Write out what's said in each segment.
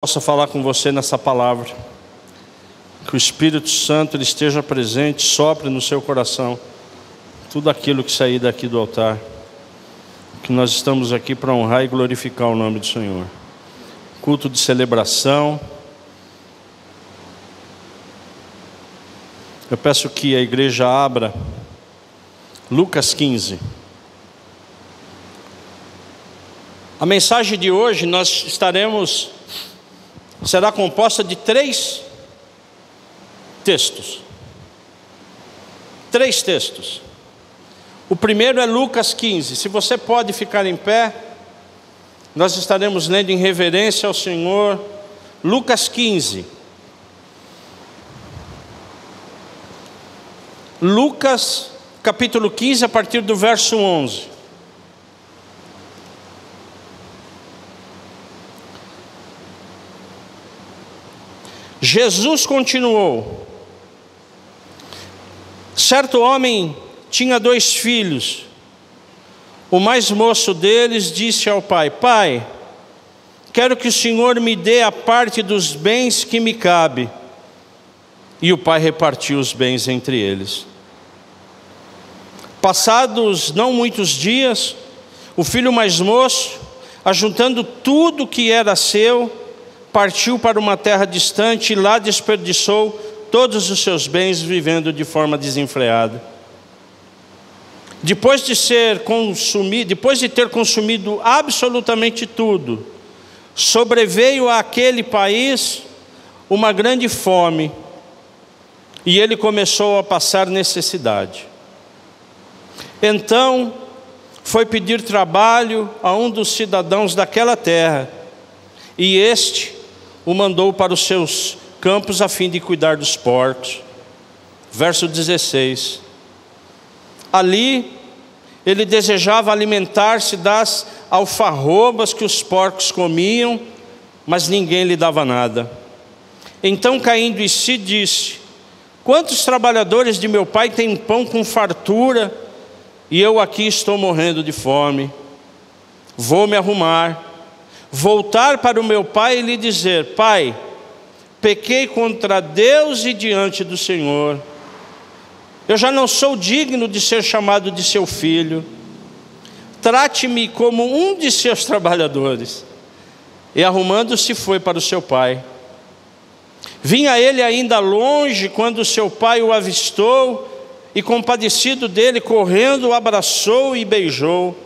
Possa falar com você nessa palavra, que o Espírito Santo ele esteja presente, sopre no seu coração tudo aquilo que sair daqui do altar, que nós estamos aqui para honrar e glorificar o nome do Senhor. Culto de celebração. Eu peço que a igreja abra Lucas 15. A mensagem de hoje será composta de três textos. Três textos. O primeiro é Lucas 15. Se você pode ficar em pé, nós estaremos lendo em reverência ao Senhor. Lucas 15. Lucas capítulo 15, a partir do verso 11. Jesus continuou: certo homem tinha 2 filhos. O mais moço deles disse ao pai: Pai, quero que o Senhor me dê a parte dos bens que me cabe. E o pai repartiu os bens entre eles. Passados não muitos dias, o filho mais moço, ajuntando tudo que era seu, partiu para uma terra distante e lá desperdiçou todos os seus bens, vivendo de forma desenfreada. Depois de ter consumido absolutamente tudo, sobreveio àquele país uma grande fome, e ele começou a passar necessidade. Então foi pedir trabalho a um dos cidadãos daquela terra, e este o mandou para os seus campos a fim de cuidar dos porcos. Verso 16. Ali ele desejava alimentar-se das alfarrobas que os porcos comiam, mas ninguém lhe dava nada. Então, caindo em si, disse: quantos trabalhadores de meu pai têm pão com fartura, e eu aqui estou morrendo de fome? Vou me arrumar, voltar para o meu pai e lhe dizer: Pai, pequei contra Deus e diante do Senhor. Eu já não sou digno de ser chamado de seu filho. Trate-me como um de seus trabalhadores. E arrumando-se foi para o seu pai. Vinha ele ainda longe quando seu pai o avistou, e compadecido dele, correndo, o abraçou e beijou.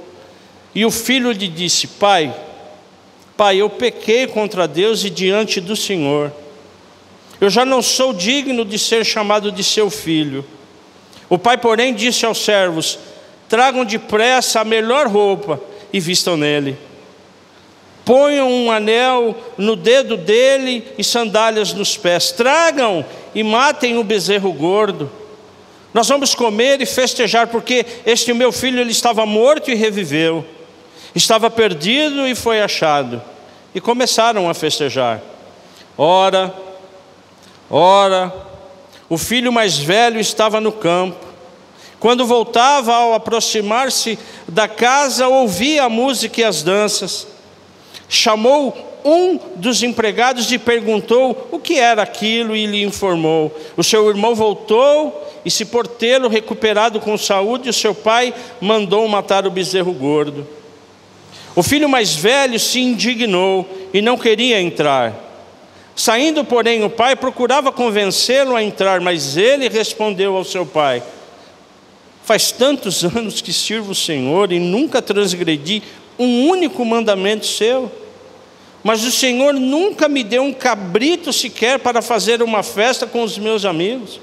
E o filho lhe disse: Pai, eu pequei contra Deus e diante do Senhor. Eu já não sou digno de ser chamado de seu filho. O pai, porém, disse aos servos: tragam depressa a melhor roupa e vistam nele. Ponham um anel no dedo dele e sandálias nos pés. Tragam e matem o bezerro gordo. Nós vamos comer e festejar, porque este meu filho ele estava morto e reviveu. Estava perdido e foi achado. E começaram a festejar. Ora, o filho mais velho estava no campo. Quando voltava, ao aproximar-se da casa, ouvia a música e as danças. Chamou um dos empregados e perguntou o que era aquilo, e lhe informou. O seu irmão voltou, e se por tê-lo recuperado com saúde, o seu pai mandou matar o bezerro gordo. O filho mais velho se indignou e não queria entrar. Saindo, porém, o pai procurava convencê-lo a entrar, mas ele respondeu ao seu pai: faz tantos anos que sirvo o Senhor e nunca transgredi um único mandamento seu. Mas o Senhor nunca me deu um cabrito sequer para fazer uma festa com os meus amigos.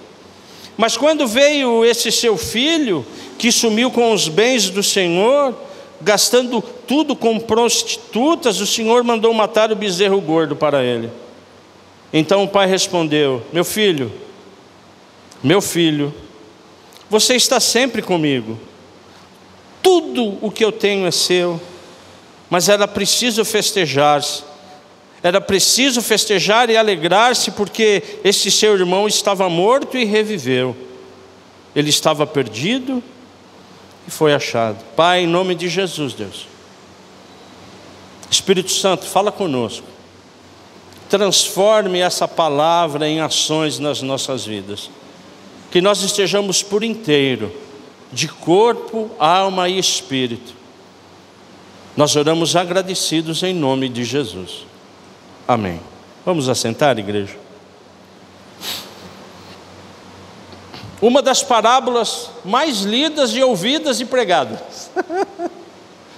Mas quando veio esse seu filho, que sumiu com os bens do Senhor, gastando tudo com prostitutas, o Senhor mandou matar o bezerro gordo para ele. Então o pai respondeu: meu filho, você está sempre comigo. Tudo o que eu tenho é seu. Mas era preciso festejar e alegrar-se, porque esse seu irmão estava morto e reviveu. Ele estava perdido e foi achado. Pai, em nome de Jesus, Deus, Espírito Santo, fala conosco. transforme essa palavra em ações nas nossas vidas. Que nós estejamos por inteiro, de corpo, alma e espírito. Nós oramos agradecidos em nome de Jesus. Amém. Vamos assentar, igreja? Uma das parábolas mais lidas e ouvidas e pregadas.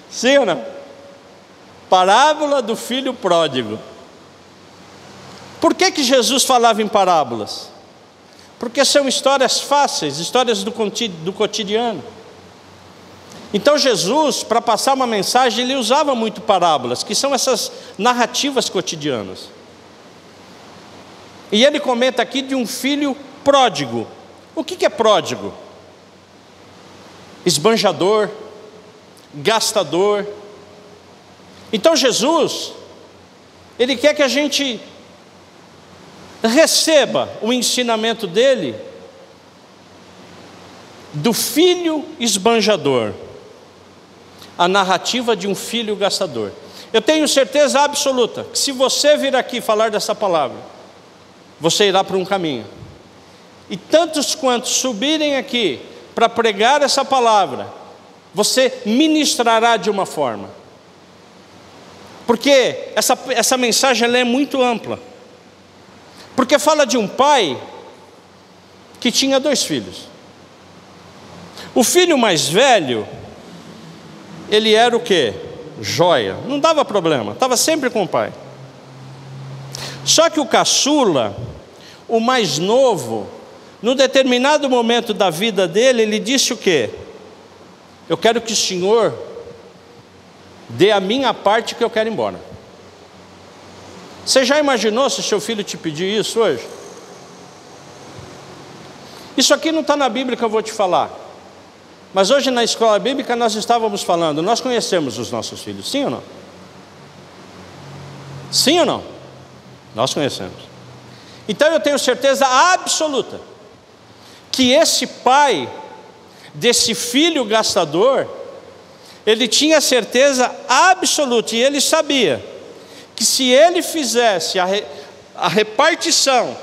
Sim ou não? Parábola do filho pródigo. Por que Jesus falava em parábolas? Porque são histórias fáceis, histórias do cotidiano. Então Jesus, para passar uma mensagem, ele usava muito parábolas, que são essas narrativas cotidianas. E ele comenta aqui de um filho pródigo. O que é pródigo? Esbanjador, gastador. Então Jesus, ele quer que a gente receba o ensinamento dele do filho esbanjador, a narrativa de um filho gastador. Eu tenho certeza absoluta que se você vir aqui falar dessa palavra, você irá para um caminho. E tantos quantos subirem aqui para pregar essa palavra, você ministrará de uma forma. Porque essa mensagem ela é muito ampla. Porque fala de um pai que tinha 2 filhos. O filho mais velho, ele era o quê? Joia. Não dava problema, estava sempre com o pai. Só que o caçula, o mais novo, num determinado momento da vida dele, ele disse o quê? Eu quero que o senhor dê a minha parte, que eu quero ir embora. Você já imaginou se seu filho te pedir isso hoje? Isso aqui não está na Bíblia que eu vou te falar. Mas hoje na escola bíblica nós estávamos falando, nós conhecemos os nossos filhos, sim ou não? Sim ou não? Nós conhecemos. Então eu tenho certeza absoluta que esse pai desse filho gastador, ele tinha certeza absoluta, e ele sabia que se ele fizesse a repartição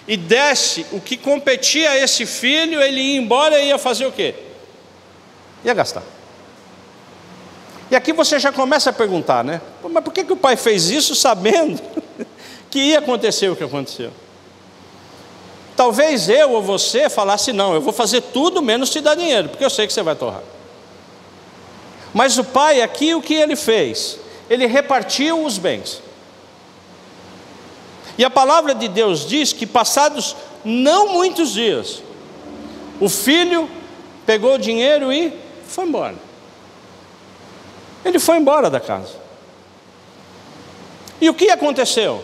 e desse o que competia a esse filho, ele ia embora e ia fazer o quê? Ia gastar. E aqui você já começa a perguntar, né? Mas por que o pai fez isso sabendo que ia acontecer o que aconteceu? Talvez eu ou você falasse, não, eu vou fazer tudo menos te dar dinheiro, porque eu sei que você vai torrar. Mas o pai aqui, o que ele fez? Ele repartiu os bens. E a palavra de Deus diz que passados não muitos dias, o filho pegou o dinheiro e foi embora. Ele foi embora da casa. E o que aconteceu?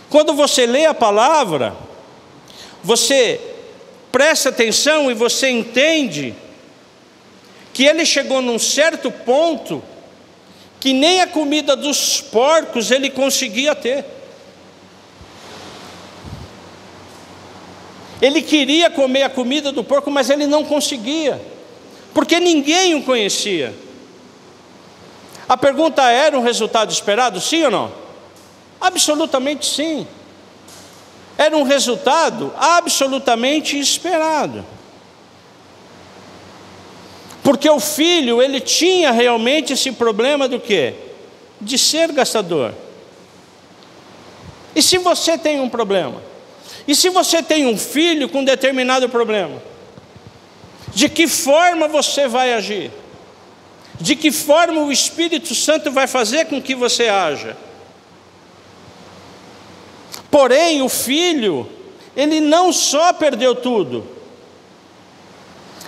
Quando você lê a palavra, você presta atenção e você entende que ele chegou num certo ponto que nem a comida dos porcos ele conseguia ter. Ele queria comer a comida do porco, mas ele não conseguia, porque ninguém o conhecia. A pergunta era um resultado esperado, sim ou não? Absolutamente sim. Era um resultado absolutamente esperado. Porque o filho, ele tinha realmente esse problema do quê? De ser gastador. E se você tem um problema? E se você tem um filho com determinado problema? De que forma você vai agir? De que forma o Espírito Santo vai fazer com que você haja? Porém, o filho, ele não só perdeu tudo,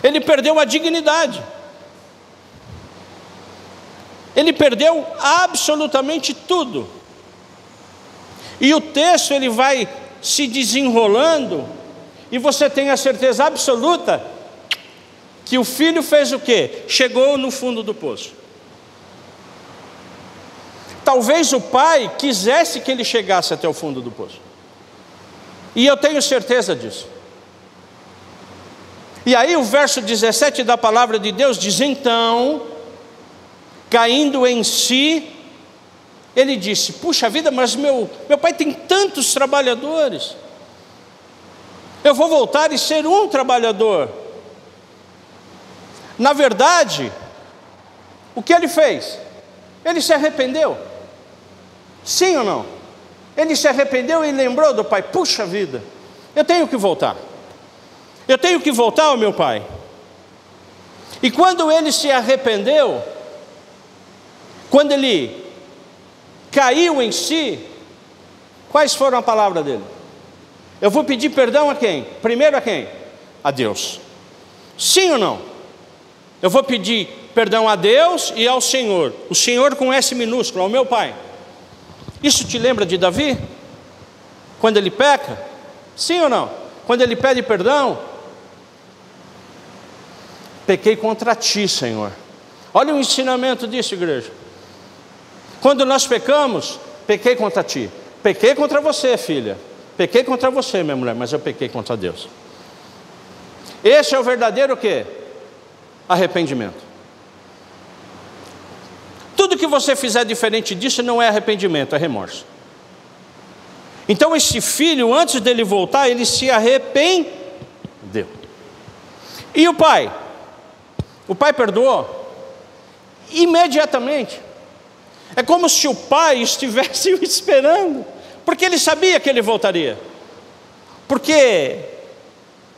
ele perdeu a dignidade. Ele perdeu absolutamente tudo. E o texto ele vai se desenrolando, e você tem a certeza absoluta que o filho fez o quê? Chegou no fundo do poço. Talvez o pai quisesse que ele chegasse até o fundo do poço. E eu tenho certeza disso. E aí o verso 17 da palavra de Deus diz: então, caindo em si, Ele disse: puxa vida, mas meu pai tem tantos trabalhadores, eu vou voltar e ser um trabalhador. Na verdade, o que ele fez? Ele se arrependeu. Sim ou não? Ele se arrependeu e lembrou do pai: puxa vida, eu tenho que voltar. Eu tenho que voltar ao meu pai. E quando ele se arrependeu, quando ele caiu em si, quais foram a palavra dele? Eu vou pedir perdão a quem? Primeiro a quem? A Deus. Sim ou não? Eu vou pedir perdão a Deus e ao Senhor. O Senhor com S minúsculo, ao meu pai. Isso te lembra de Davi? Quando ele peca? Sim ou não? Quando ele pede perdão: pequei contra ti, Senhor. Olha o ensinamento disso, igreja. Quando nós pecamos, pequei contra ti. Pequei contra você, filha. Pequei contra você, minha mulher, mas eu pequei contra Deus. Esse é o verdadeiro o quê? Arrependimento. Tudo que você fizer diferente disso não é arrependimento, é remorso. Então esse filho, antes dele voltar, ele se arrependeu. E o pai? O pai perdoou imediatamente. É como se o pai estivesse esperando, porque ele sabia que ele voltaria. Porque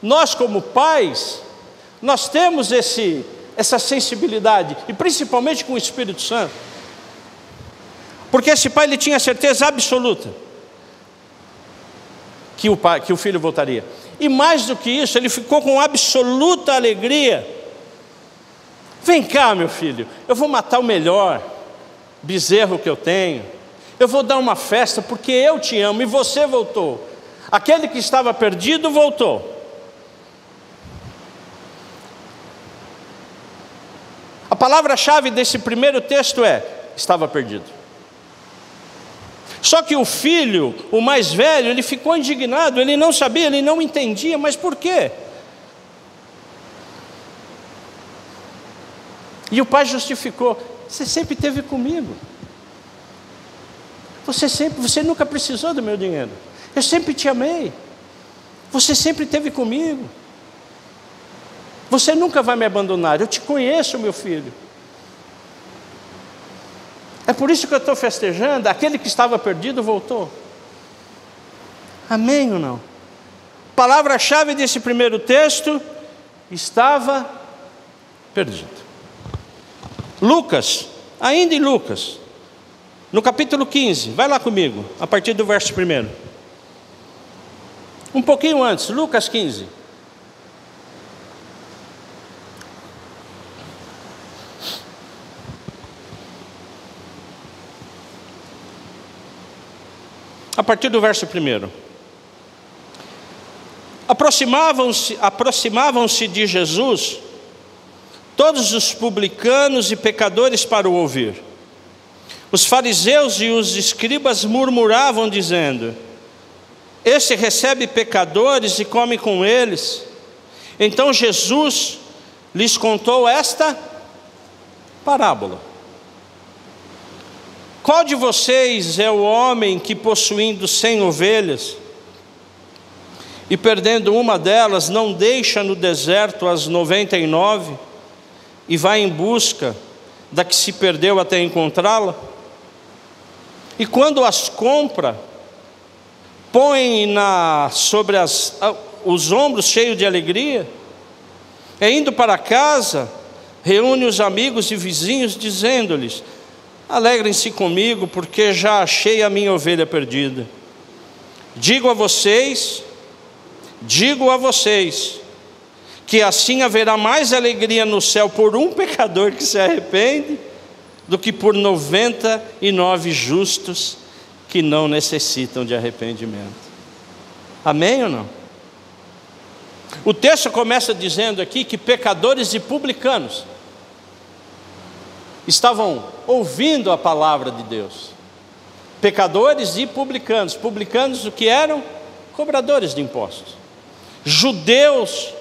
nós, como pais, nós temos essa sensibilidade, e principalmente com o Espírito Santo. Porque esse pai, ele tinha certeza absoluta que o filho voltaria. E mais do que isso, ele ficou com absoluta alegria. Vem cá, meu filho, eu vou matar o melhor bezerro que eu tenho. Eu vou dar uma festa porque eu te amo e você voltou. Aquele que estava perdido voltou. A palavra-chave desse primeiro texto é: estava perdido. Só que o filho, o mais velho, ele ficou indignado, ele não sabia, ele não entendia, mas por quê? E o pai justificou: você sempre esteve comigo. Você nunca precisou do meu dinheiro. Eu sempre te amei. Você sempre esteve comigo. Você nunca vai me abandonar. Eu te conheço, meu filho. É por isso que eu estou festejando. Aquele que estava perdido voltou. Amém ou não? Palavra-chave desse primeiro texto: estava perdido. Lucas, ainda em Lucas, no capítulo 15, vai lá comigo, a partir do verso 1. Um pouquinho antes, Lucas 15. A partir do verso 1. Aproximavam-se de Jesus todos os publicanos e pecadores para o ouvir. Os fariseus e os escribas murmuravam, dizendo: este recebe pecadores e come com eles. Então Jesus lhes contou esta parábola: qual de vocês é o homem que, possuindo 100 ovelhas e perdendo uma delas, não deixa no deserto as 99 e vai em busca da que se perdeu até encontrá-la? E quando as compra, põe sobre os ombros cheios de alegria, e indo para casa, reúne os amigos e vizinhos, dizendo-lhes: alegrem-se comigo, porque já achei a minha ovelha perdida. Digo a vocês, que assim haverá mais alegria no céu por um pecador que se arrepende, do que por 99 justos que não necessitam de arrependimento. Amém ou não? O texto começa dizendo aqui que pecadores e publicanos estavam ouvindo a palavra de Deus. Pecadores e publicanos. Publicanos o que eram? Cobradores de impostos. Judeus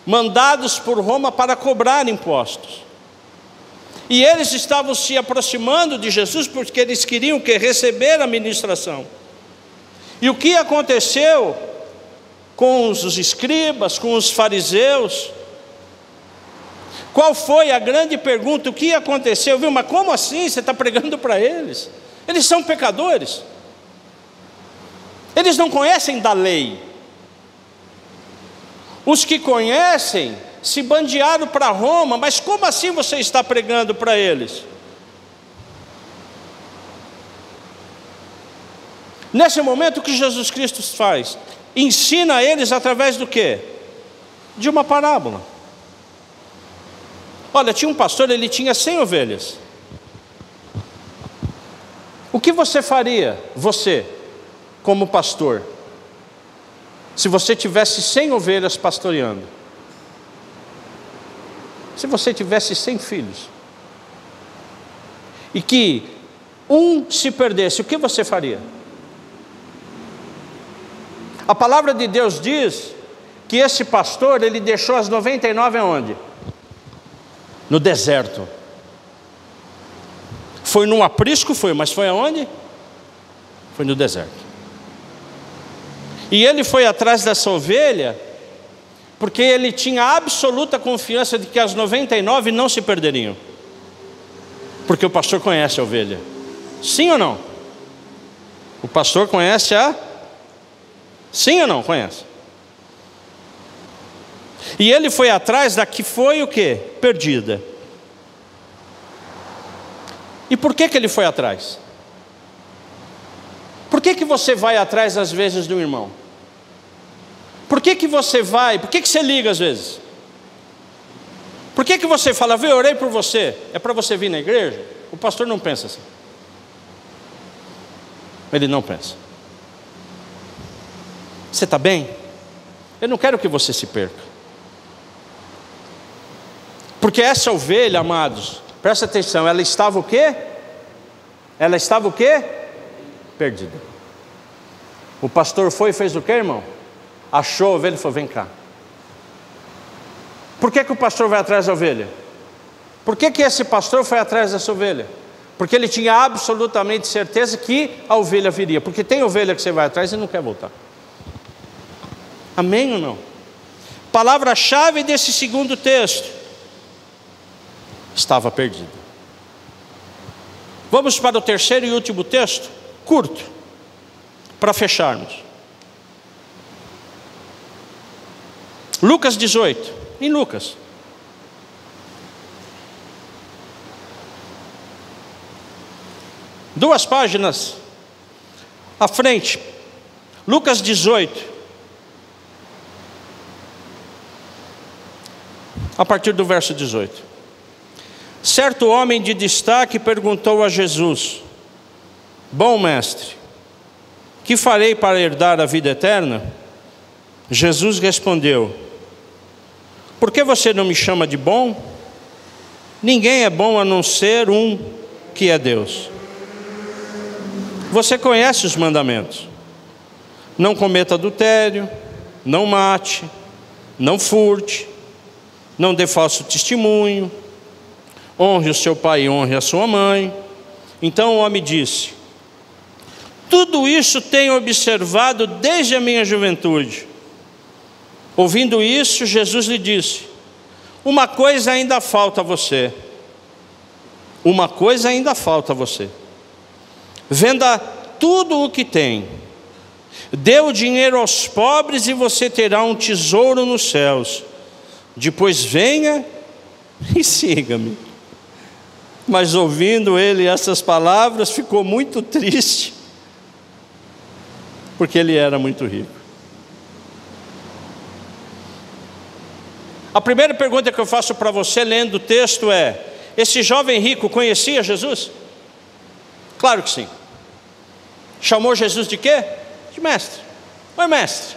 mandados por Roma para cobrar impostos. E eles estavam se aproximando de Jesus porque eles queriam receber a ministração. E o que aconteceu com os escribas, com os fariseus? Qual foi a grande pergunta? O que aconteceu? Viu? Mas como assim você está pregando para eles? Eles são pecadores. Eles não conhecem da lei. Os que conhecem se bandearam para Roma, mas como assim você está pregando para eles? Nesse momento, o que Jesus Cristo faz? Ensina eles através do quê? De uma parábola. Olha, tinha um pastor, ele tinha 100 ovelhas. O que você faria, você, como pastor, se você tivesse 100 ovelhas pastoreando? Se você tivesse 100 filhos, e que um se perdesse, o que você faria? A palavra de Deus diz que esse pastor, ele deixou as 99 aonde? No deserto. Foi num aprisco, mas foi aonde? Foi no deserto. E ele foi atrás dessa ovelha, porque ele tinha absoluta confiança de que as 99 não se perderiam. Porque o pastor conhece a ovelha. Sim ou não? O pastor conhece a... Sim ou não? Conhece. E ele foi atrás da que foi o quê? Perdida. E por que ele foi atrás? Por que você vai atrás às vezes de um irmão? Por que você vai? Por que você liga às vezes? Por que você fala, eu orei por você? É para você vir na igreja? O pastor não pensa assim. Ele não pensa. Você está bem? Eu não quero que você se perca. Porque essa ovelha, amados, presta atenção, ela estava o quê? Ela estava o quê? Perdida. O pastor foi e fez o quê, irmão? Achou a ovelha e falou, vem cá. Por que o pastor vai atrás da ovelha? Por que esse pastor foi atrás dessa ovelha? Porque ele tinha absolutamente certeza que a ovelha viria. Porque tem ovelha que você vai atrás e não quer voltar. Amém ou não? Palavra-chave desse segundo texto: estava perdida. Vamos para o terceiro e último texto, curto, para fecharmos. Lucas 18, em Lucas. Duas páginas à frente. Lucas 18. A partir do verso 18. Certo homem de destaque perguntou a Jesus: bom mestre, que farei para herdar a vida eterna? Jesus respondeu: por que você não me chama de bom? Ninguém é bom a não ser um, que é Deus. Você conhece os mandamentos: não cometa adultério, não mate, não furte, não dê falso testemunho, honre o seu pai e honre a sua mãe. Então o homem disse: tudo isso tenho observado desde a minha juventude. Ouvindo isso, Jesus lhe disse: uma coisa ainda falta a você. Uma coisa ainda falta a você. Venda tudo o que tem, dê o dinheiro aos pobres e você terá um tesouro nos céus. Depois venha e siga-me. Mas ouvindo ele essas palavras, ficou muito triste, porque ele era muito rico. A primeira pergunta que eu faço para você lendo o texto é: esse jovem rico conhecia Jesus? Claro que sim. Chamou Jesus de quê? De mestre. Oi, mestre.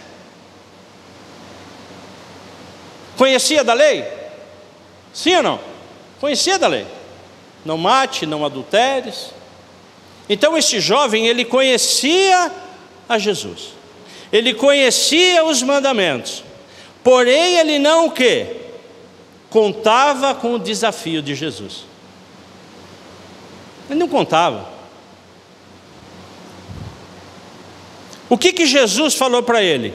Conhecia da lei? Sim ou não? Conhecia da lei. Não mate, não adulteres. Então esse jovem, ele conhecia a Jesus. Ele conhecia os mandamentos. Porém ele não o quê? Contava com o desafio de Jesus. Ele não contava. O que Jesus falou para ele?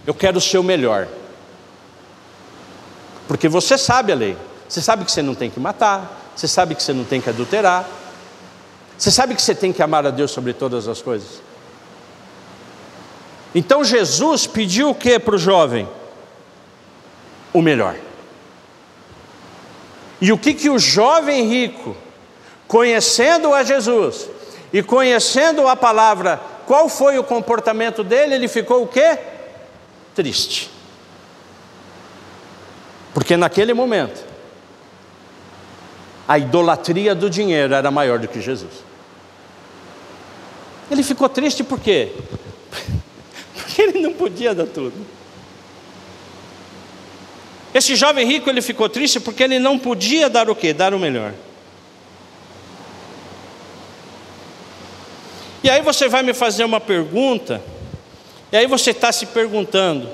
Eu quero o seu melhor. Porque você sabe a lei. Você sabe que você não tem que matar. Você sabe que você não tem que adulterar. Você sabe que você tem que amar a Deus sobre todas as coisas. Então Jesus pediu o que para o jovem? O melhor. E o que o jovem rico, conhecendo a Jesus e conhecendo a palavra, qual foi o comportamento dele? Ele ficou o quê? Triste. Porque naquele momento, a idolatria do dinheiro era maior do que Jesus. Ele ficou triste por quê? Porque ele não podia dar tudo. Esse jovem rico, ele ficou triste porque ele não podia dar o quê? Dar o melhor. E aí você vai me fazer uma pergunta, e aí você está se perguntando,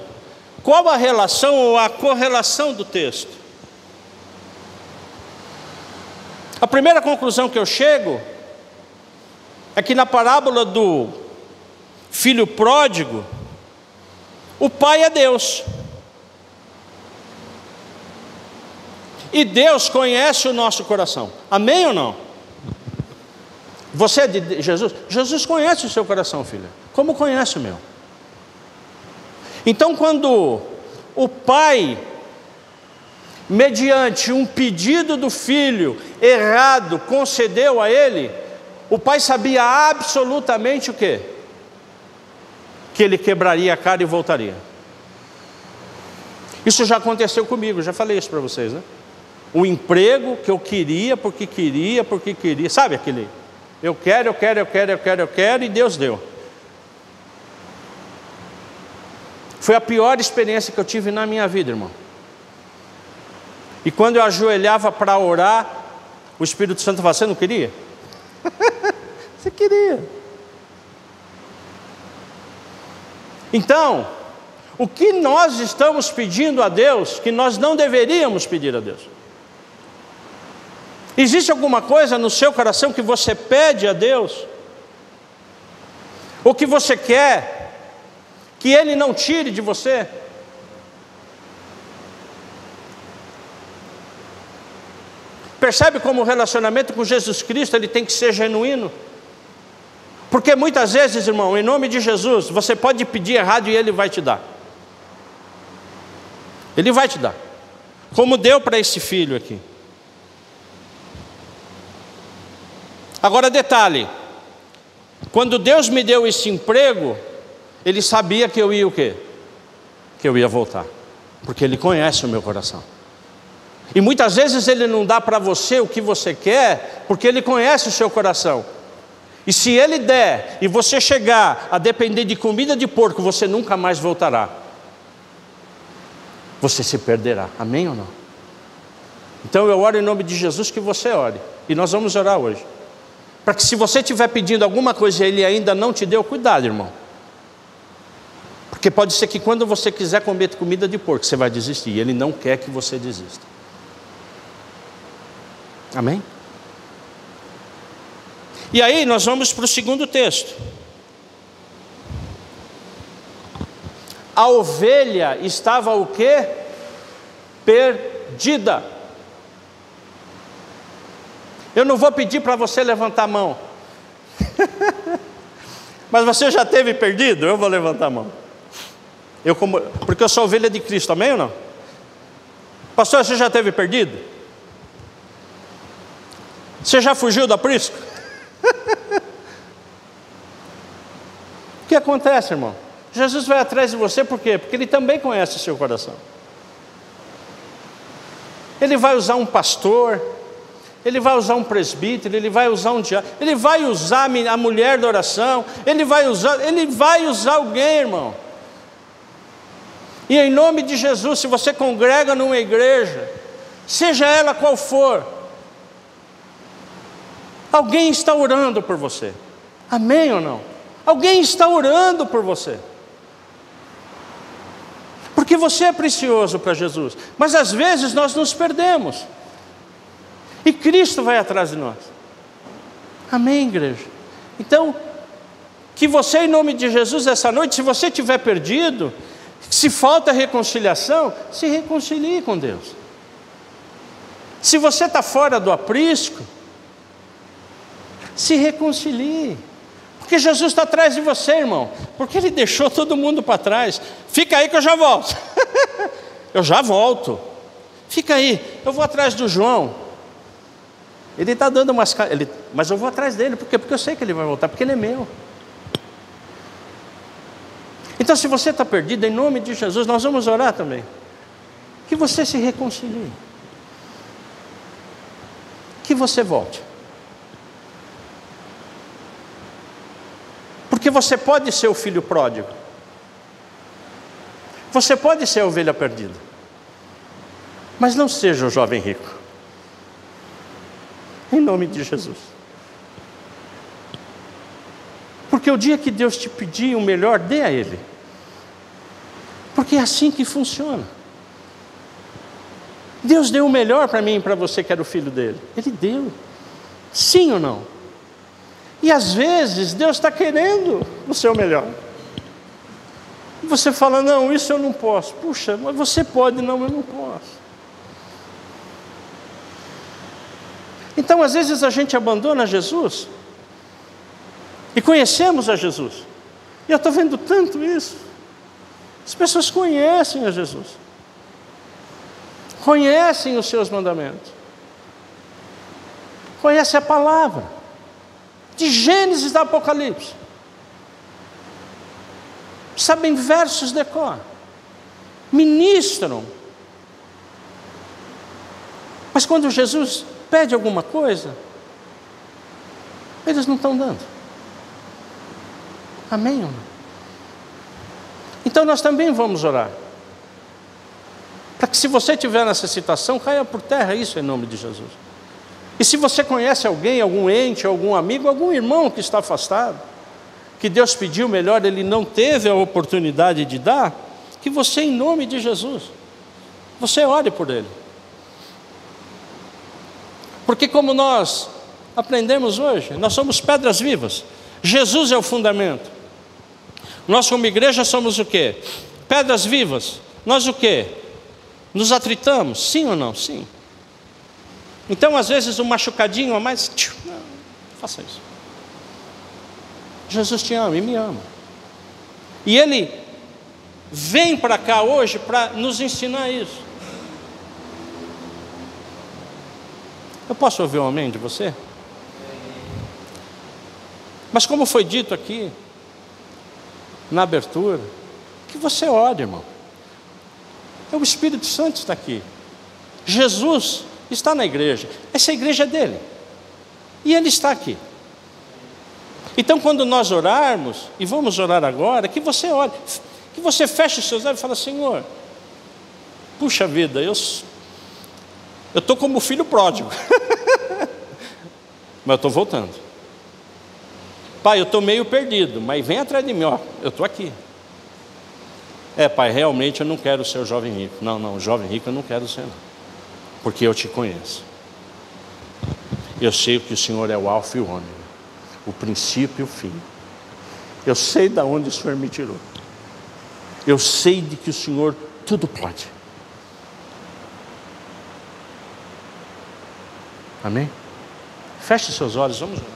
qual a relação ou a correlação do texto? A primeira conclusão que eu chego é que na parábola do filho pródigo, o pai é Deus. E Deus conhece o nosso coração. Amém ou não? Você é de Jesus? Jesus conhece o seu coração, filha. Como conhece o meu? Então, quando o pai, mediante um pedido do filho errado, concedeu a ele, o pai sabia absolutamente o quê? Que ele quebraria a cara e voltaria. Isso já aconteceu comigo, já falei isso para vocês, né? O emprego que eu queria, porque queria, sabe aquele? Eu quero, e Deus deu. Foi a pior experiência que eu tive na minha vida, irmão. E quando eu ajoelhava para orar, o Espírito Santo falava, você não queria? Você queria. Então, o que nós estamos pedindo a Deus, que nós não deveríamos pedir a Deus? Existe alguma coisa no seu coração que você pede a Deus? Ou que você quer que Ele não tire de você? Percebe como o relacionamento com Jesus Cristo ele tem que ser genuíno? Porque muitas vezes, irmão, em nome de Jesus, você pode pedir errado e Ele vai te dar. Ele vai te dar. Como deu para esse filho aqui. Agora detalhe, quando Deus me deu esse emprego, Ele sabia que eu ia o quê? Que eu ia voltar, porque Ele conhece o meu coração. E muitas vezes Ele não dá para você o que você quer, porque Ele conhece o seu coração. E se Ele der, e você chegar a depender de comida de porco, você nunca mais voltará. Você se perderá, amém ou não? Então eu oro em nome de Jesus que você ore, e nós vamos orar hoje. Para que se você estiver pedindo alguma coisa e Ele ainda não te deu, cuidado, irmão. Porque pode ser que quando você quiser comer comida de porco, você vai desistir. E Ele não quer que você desista. Amém? E aí nós vamos para o segundo texto. A ovelha estava o quê? Perdida. Eu não vou pedir para você levantar a mão. Mas você já teve perdido? Eu vou levantar a mão. Porque eu sou ovelha de Cristo, amém ou não? Pastor, você já teve perdido? Você já fugiu do aprisco? O que acontece, irmão? Jesus vai atrás de você por quê? Porque Ele também conhece o seu coração. Ele vai usar um pastor, Ele vai usar um presbítero, Ele vai usar um diácono, Ele vai usar a mulher da oração, Ele vai usar alguém, irmão. E em nome de Jesus, se você congrega numa igreja, seja ela qual for, alguém está orando por você. Amém ou não? Alguém está orando por você. Porque você é precioso para Jesus. Mas às vezes nós nos perdemos. E Cristo vai atrás de nós. Amém, igreja? Então, que você, em nome de Jesus, essa noite, se você estiver perdido, se falta reconciliação, se reconcilie com Deus. Se você está fora do aprisco, se reconcilie. Porque Jesus está atrás de você, irmão. Porque Ele deixou todo mundo para trás. Fica aí que eu já volto. Eu já volto. Fica aí, eu vou atrás do João. Ele está dando umas... Mas eu vou atrás dele, por quê? Porque eu sei que ele vai voltar, porque ele é meu. Então, se você está perdido, em nome de Jesus, nós vamos orar também. Que você se reconcilie. Que você volte. Porque você pode ser o filho pródigo. Você pode ser a ovelha perdida. Mas não seja o jovem rico. Em nome de Jesus. Porque o dia que Deus te pedir o melhor, dê a Ele. Porque é assim que funciona. Deus deu o melhor para mim e para você que era o filho dele. Ele deu. Sim ou não? E às vezes Deus está querendo o seu melhor. E você fala, não, isso eu não posso. Puxa, mas você pode, não, eu não posso. Então às vezes a gente abandona Jesus. E conhecemos a Jesus. E eu estou vendo tanto isso. As pessoas conhecem a Jesus. Conhecem os seus mandamentos. Conhecem a palavra. De Gênesis a Apocalipse. Sabem versos de cor. Ministram. Mas quando Jesus pede alguma coisa, eles não estão dando. Amém ou não? Então nós também vamos orar. Para que se você estiver nessa situação, caia por terra isso em nome de Jesus. E se você conhece alguém, algum ente, algum amigo, algum irmão que está afastado, que Deus pediu melhor, ele não teve a oportunidade de dar, que você, em nome de Jesus, você ore por ele. Porque como nós aprendemos hoje, nós somos pedras vivas. Jesus é o fundamento. Nós como igreja somos o quê? Pedras vivas. Nós o quê? Nos atritamos, sim ou não? Sim. Então às vezes um machucadinho a mais, não faça isso. Jesus te ama e me ama. E Ele vem para cá hoje para nos ensinar isso. Eu posso ouvir um amém de você? Mas como foi dito aqui, na abertura, que você ore, irmão. O Espírito Santo está aqui. Jesus está na igreja. Essa igreja é dele. E Ele está aqui. Então quando nós orarmos, e vamos orar agora, que você ore, que você feche os seus olhos e fale, Senhor, puxa vida, eu estou como filho pródigo. Mas eu estou voltando. Pai, eu estou meio perdido, mas vem atrás de mim, ó, eu estou aqui. Pai, realmente eu não quero ser o jovem rico. Não, jovem rico eu não quero ser, não. Porque eu te conheço. Eu sei que o Senhor é o alfa e o ômega, o princípio e o fim. Eu sei de onde o Senhor me tirou. Eu sei de que o Senhor tudo pode. Amém? Feche seus olhos, vamos orar.